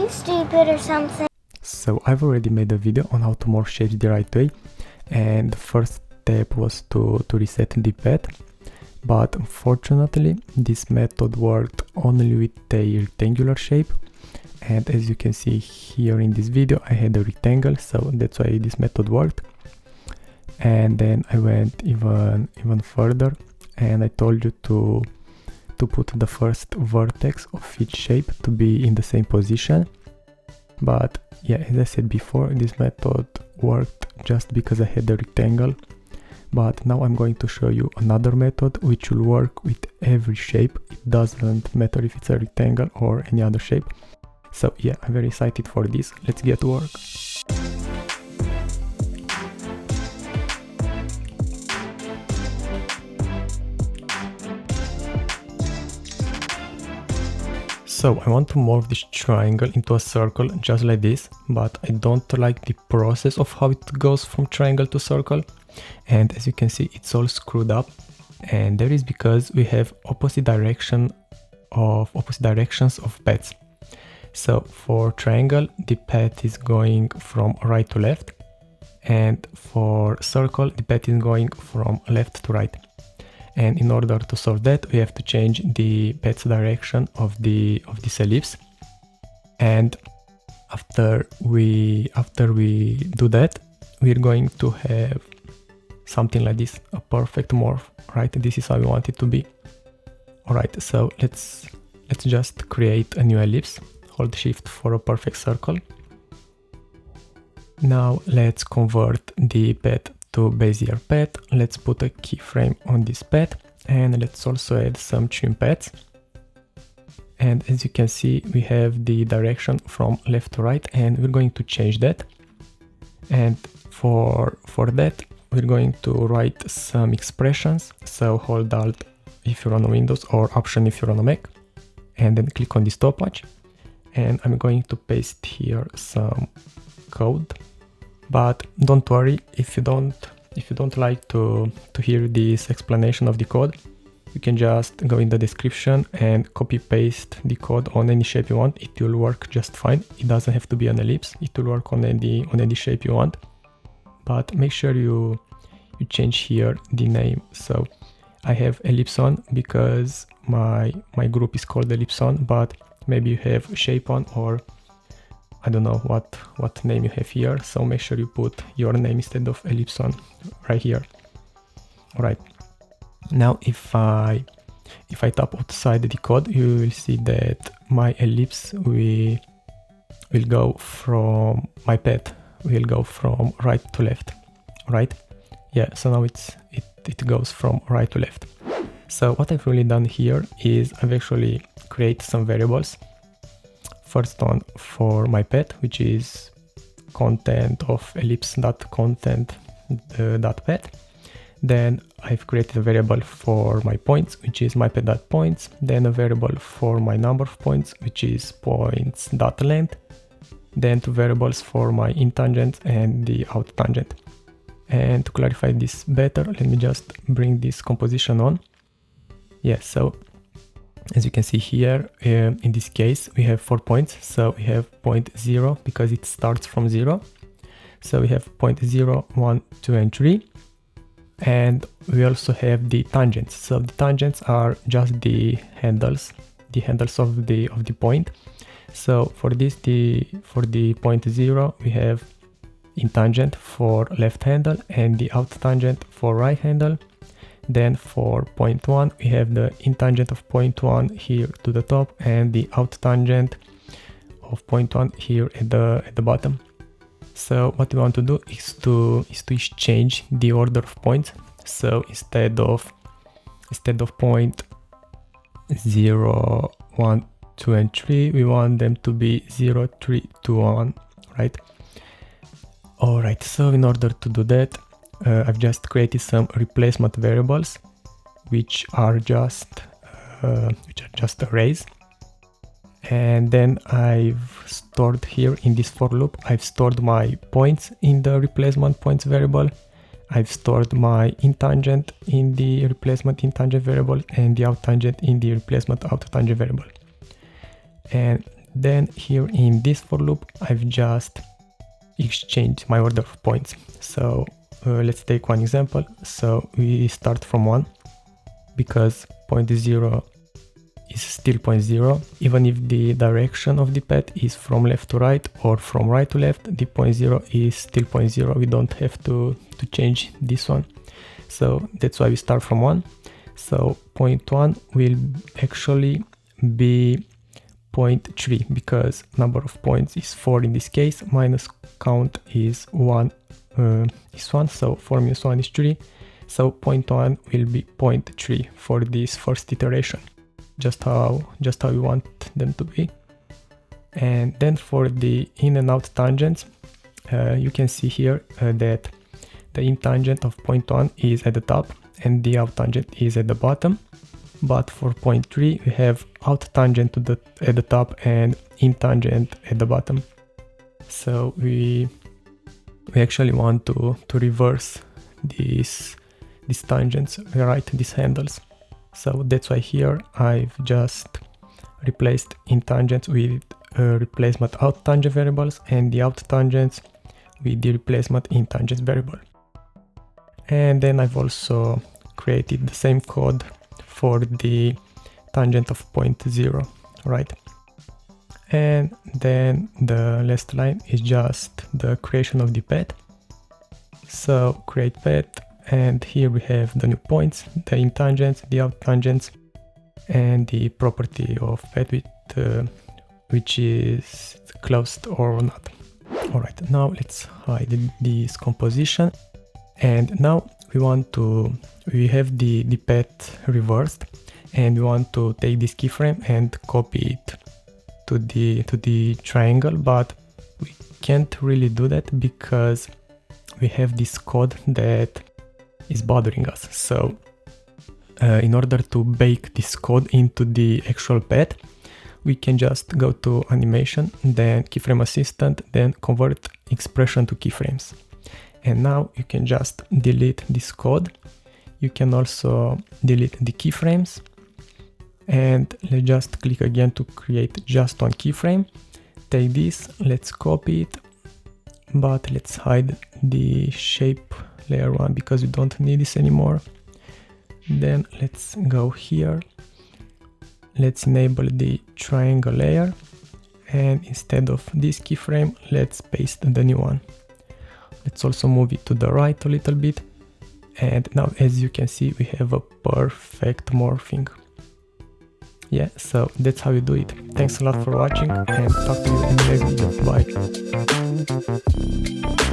being stupid or something. So I've already made a video on how to morph shapes the right way, and the first step was to reset the pad, but unfortunately this method worked only with a rectangular shape, and as you can see here in this video I had a rectangle, so that's why this method worked. And then I went even further and I told you to put the first vertex of each shape to be in the same position. But yeah, as I said before, this method worked just because I had a rectangle. But now I'm going to show you another method which will work with every shape. It doesn't matter if it's a rectangle or any other shape. So yeah, I'm very excited for this. Let's get to work. So I want to morph this triangle into a circle just like this, but I don't like the process of how it goes from triangle to circle. And as you can see, it's all screwed up, and that is because we have opposite directions of paths. So for triangle, the path is going from right to left, and for circle, the path is going from left to right. And in order to solve that, we have to change the path's direction of this ellipse. And after we do that, we're going to have something like this, a perfect morph, right? This is how we want it to be. All right, so let's just create a new ellipse. Hold Shift for a perfect circle. Now let's convert the path to Bezier path. Let's put a keyframe on this path, and let's also add some trim paths. And as you can see, we have the direction from left to right, and we're going to change that. And for that, we're going to write some expressions. So hold Alt if you're on Windows or Option if you're on a Mac, and then click on the stopwatch. And I'm going to paste here some code. But don't worry, if you don't like to hear this explanation of the code, you can just go in the description and copy paste the code on any shape you want. It will work just fine. It doesn't have to be an ellipse. It will work on any shape you want. But make sure you change here the name. So I have ellipson because my group is called ellipson, but maybe you have shapeon, or I don't know what name you have here, so make sure you put your name instead of ellipson right here. All right. Now if I tap outside the code, you will see that my ellipse will go from my path will go from right to left, right? Yeah, so now it goes from right to left. So what I've really done here is I've actually created some variables. First one for my path, which is content of ellipse.content.path. Then I've created a variable for my points, which is my path.points. Then a variable for my number of points, which is points.length. Then two variables for my in tangent and the out tangent. And to clarify this better, let me just bring this composition on. Yeah, so as you can see here, in this case, we have 4 points. So we have point 0 because it starts from 0. So we have point 0, 1, 2, and 3. And we also have the tangents. So the tangents are just the handles of the point. So for this, for the point 0, we have in tangent for left handle and the out tangent for right handle. Then for point 1, we have the in tangent of point 1 here to the top and the out tangent of point 1 here at the bottom. So what we want to do is to exchange the order of points. So instead of point 0, 1, 2, and 3, we want them to be 0, 3, 2, 1, right? All right. So in order to do that, I've just created some replacement variables, which are just arrays. And then I've stored here in this for loop, I've stored my points in the replacement points variable. I've stored my in tangent in the replacement in tangent variable and the out tangent in the replacement out tangent variable. And Then here in this for loop, I've just exchanged my order of points. So let's take one example. So we start from 1 because point 0 is still point 0. Even if the direction of the path is from left to right or from right to left, the point 0 is still point 0. We don't have to change this one. So that's why we start from 1. So point 1 will actually be point 3 because number of points is 4 in this case, minus count is 1, so 4 minus 1 is 3. So point 1 will be point 3 for this first iteration, just how we want them to be. And then for the in and out tangents, you can see here that the in tangent of point 1 is at the top and the out tangent is at the bottom. But for point 3 we have out tangent at the top and in tangent at the bottom. So we actually want to reverse these tangents, right, these handles. So that's why here I've just replaced in tangents with replacement out tangent variables and the out tangents with the replacement in tangent variable. And then I've also created the same code for the tangent of point 0, right? And then the last line is just the creation of the path. So create path, and here we have the new points, the in tangents, the out tangents, and the property of path width, which is closed or not. Alright, now let's hide this composition. And now we have the path reversed, and we want to take this keyframe and copy it to the triangle, but we can't really do that because we have this code that is bothering us. So in order to bake this code into the actual path, we can just go to animation, then keyframe assistant, then convert expression to keyframes. And now you can just delete this code. You can also delete the keyframes, and let's just click again to create just one keyframe. Take this, let's copy it, but let's hide the shape layer 1 because we don't need this anymore. Then let's go here, let's enable the triangle layer, and instead of this keyframe, let's paste the new one. Let's also move it to the right a little bit, and now as you can see we have a perfect morphing. Yeah, so that's how you do it. Thanks a lot for watching, and talk to you in the next video. Bye.